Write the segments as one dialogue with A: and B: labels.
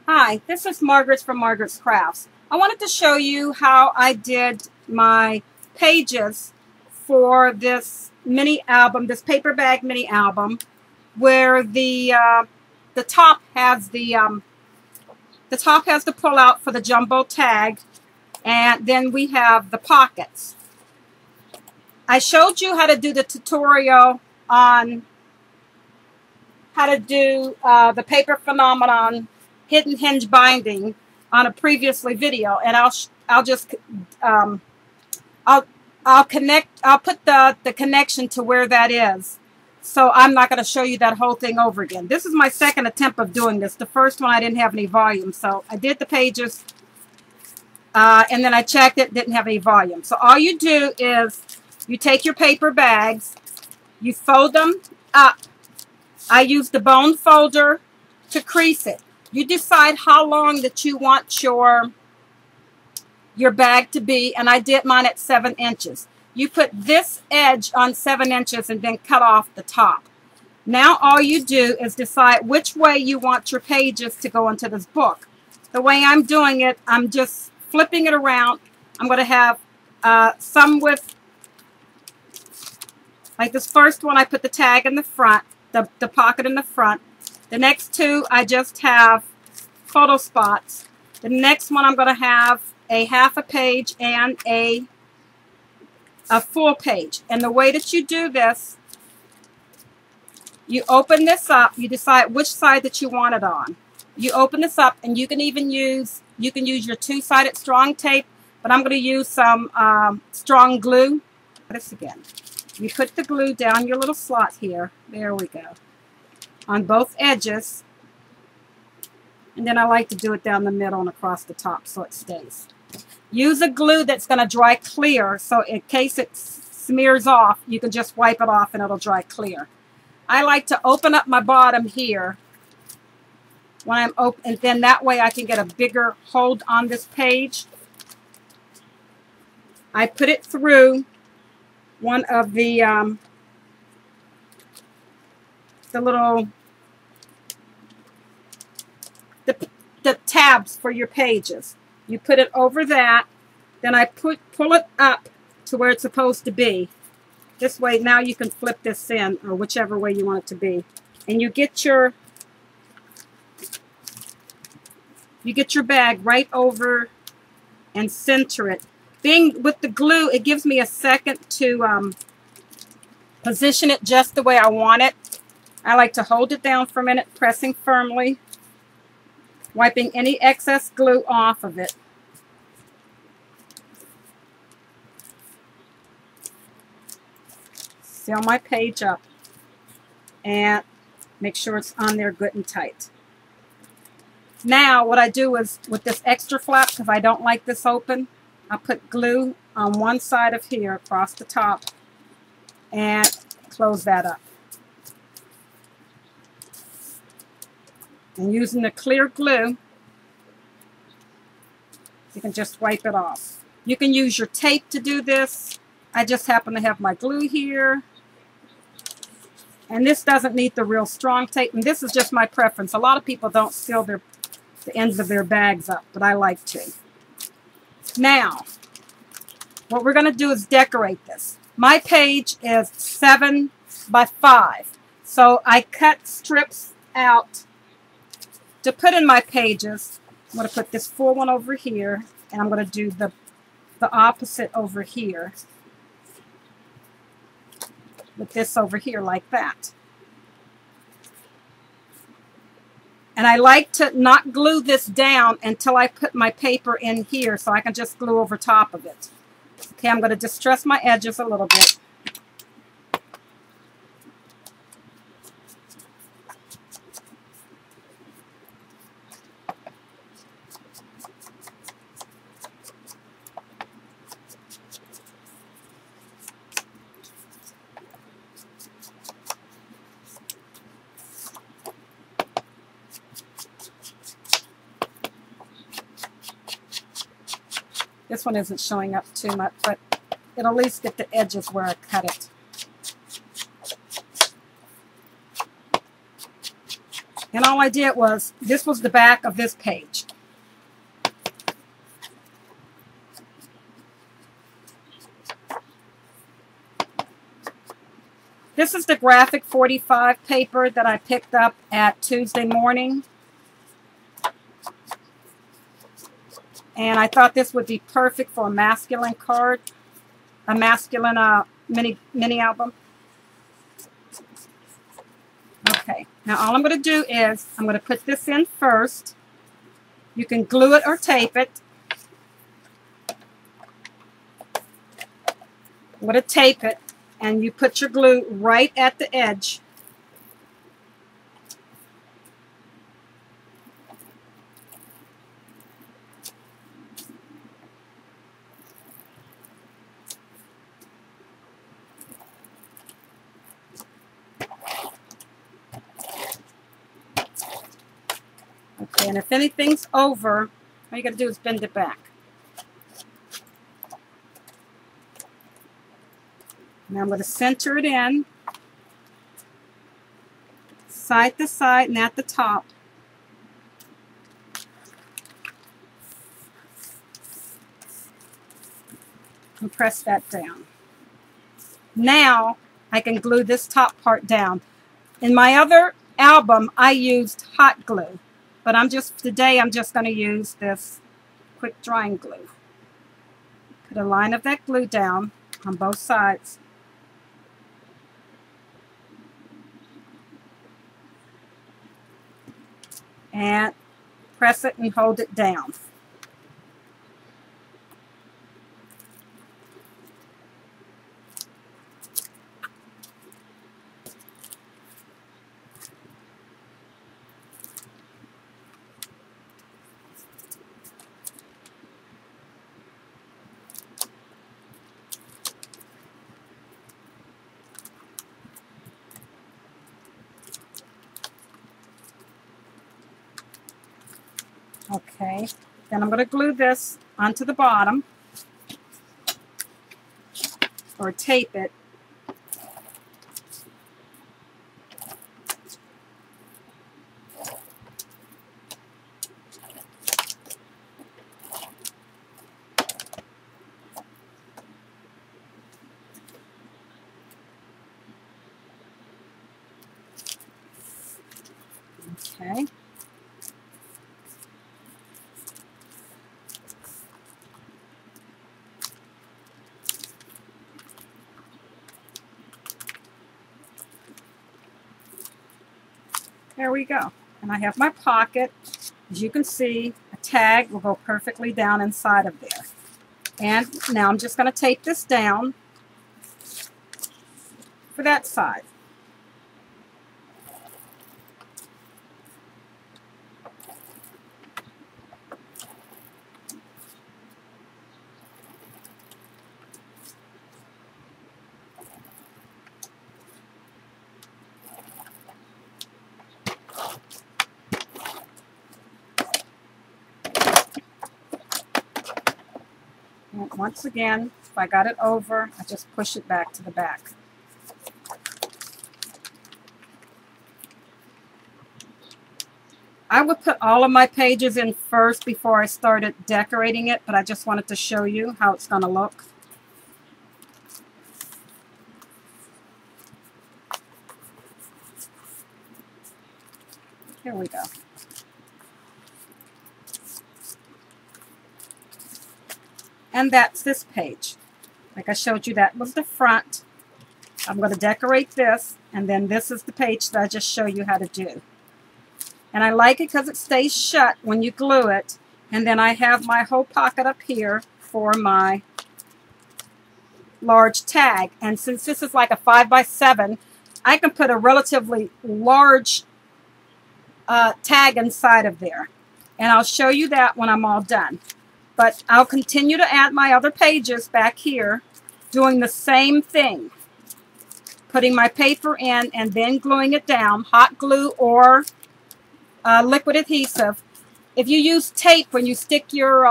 A: Hi, this is Margaret from Margaret's Crafts. I wanted to show you how I did my pages for this mini album, this Paperbag mini album, where the top has the pull out for the jumbo tag, and then we have the pockets. I showed you how to do the tutorial on how to do the paper phenomenon hidden hinge binding on a previously video, and I'll put the connection to where that is. So I'm not going to show you that whole thing over again. This is my second attempt of doing this. The first one I didn't have any volume, so I did the pages and then I checked it, didn't have any volume. So all you do is you take your paper bags, you fold them up. I use the bone folder to crease it. You decide how long that you want your bag to be, and I did mine at 7 inches. You put this edge on 7 inches and then cut off the top. Now all you do is decide which way you want your pages to go into this book. The way I'm doing it, I'm just flipping it around. I'm going to have some with, like this first one, I put the tag in the front, the pocket in the front. The next two, I just have photo spots. The next one, I'm going to have a half a page and a full page. And the way that you do this, you open this up. You decide which side that you want it on. You open this up, and you can even use your two-sided strong tape, but I'm going to use some strong glue. This again. You put the glue down your little slot here. There we go. On both edges, and then I like to do it down the middle and across the top so it stays. Use a glue that's going to dry clear, so in case it smears off, you can just wipe it off and it'll dry clear. I like to open up my bottom here when I'm open, and then that way I can get a bigger hold on this page. I put it through one of the little the tabs for your pages. You put it over that, then I pull it up to where it's supposed to be. This way now you can flip this in, or whichever way you want it to be. And you get your bag right over and center it. Being with the glue, it gives me a second to position it just the way I want it. I like to hold it down for a minute, pressing firmly, wiping any excess glue off of it. Seal my page up and make sure it's on there good and tight. Now what I do is, with this extra flap, because I don't like this open, I put glue on one side of here across the top and close that up. And using the clear glue, you can just wipe it off. You can use your tape to do this. I just happen to have my glue here. And this doesn't need the real strong tape. And this is just my preference. A lot of people don't seal the ends of their bags up, but I like to. Now, what we're going to do is decorate this. My page is 7 by 5. So I cut strips out to put in my pages. I'm going to put this full one over here, and I'm going to do the opposite over here with this over here like that. And I like to not glue this down until I put my paper in here, so I can just glue over top of it. Okay, I'm going to distress my edges a little bit. This one isn't showing up too much, but it'll at least get the edges where I cut it. And all I did was, this was the back of this page. This is the graphic 45 paper that I picked up at Tuesday morning. And I thought this would be perfect for a masculine card, a masculine mini album. Okay, now all I'm going to do is, I'm going to put this in first. You can glue it or tape it. I'm going to tape it, and you put your glue right at the edge. Okay, and if anything's over, all you got to do is bend it back. Now I'm going to center it in, side to side and at the top. And press that down. Now I can glue this top part down. In my other album, I used hot glue, but today I'm just going to use this quick drying glue. Put a line of that glue down on both sides. And press it and hold it down. Okay, then I'm going to glue this onto the bottom, or tape it. Okay. There we go. And I have my pocket. As you can see, a tag will go perfectly down inside of there. And now I'm just going to tape this down for that side. And once again, if I got it over, I just push it back to the back. I would put all of my pages in first before I started decorating it, but I just wanted to show you how it's going to look. Here we go. And that's this page. Like I showed you, that was the front. I'm going to decorate this, and then this is the page that I just show you how to do. And I like it because it stays shut when you glue it. And then I have my whole pocket up here for my large tag. And since this is like a 5x7, I can put a relatively large tag inside of there. And I'll show you that when I'm all done. But I'll continue to add my other pages back here, doing the same thing. Putting my paper in and then gluing it down, hot glue or liquid adhesive. If you use tape when you stick your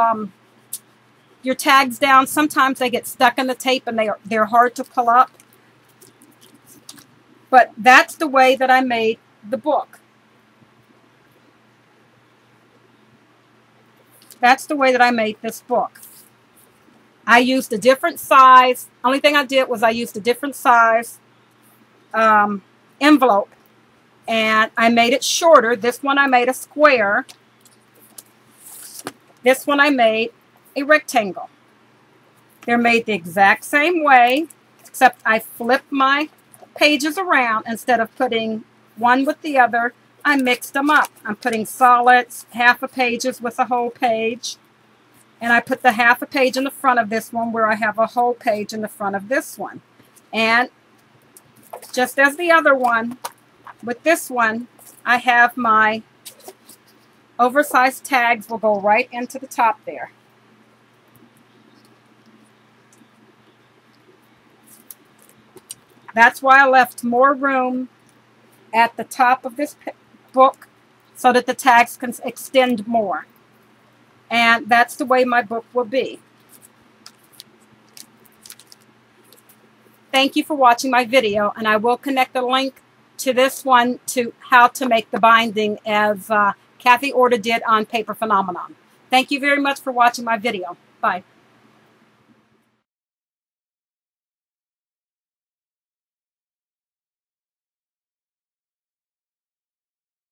A: tags down, sometimes they get stuck in the tape and they're hard to pull up. But that's the way that I made the book. that's the way that I made this book. I used a different size. Only thing I did was I used a different size envelope. And I made it shorter. This one I made a square. This one I made a rectangle. They're made the exact same way, except I flipped my pages around. Instead of putting one with the other, I mixed them up. I'm putting solids, half a pages with a whole page. And I put the half a page in the front of this one where I have a whole page in the front of this one. And just as the other one, with this one, I have my oversized tags will go right into the top there. That's why I left more room at the top of this book so that the tags can extend more. And that's the way my book will be. Thank you for watching my video, and I will connect the link to this one to how to make the binding as Kathy Orta did on Paper Phenomenon. Thank you very much for watching my video. Bye.